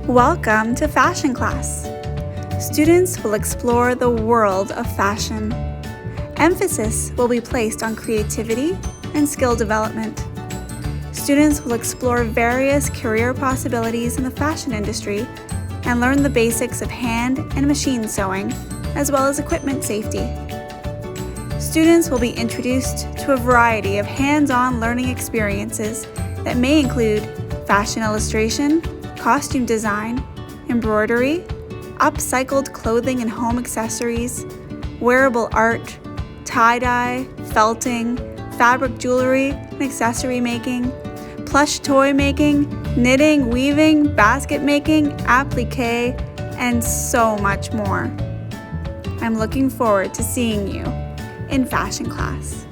Welcome to Fashion Class. Students will explore the world of fashion. Emphasis will be placed on creativity and skill development. Students will explore various career possibilities in the fashion industry and learn the basics of hand and machine sewing, as well as equipment safety. Students will be introduced to a variety of hands-on learning experiences that may include fashion illustration, costume design, embroidery, upcycled clothing and home accessories, wearable art, tie-dye, felting, fabric jewelry and accessory making, plush toy making, knitting, weaving, basket making, applique, and so much more. I'm looking forward to seeing you in fashion class.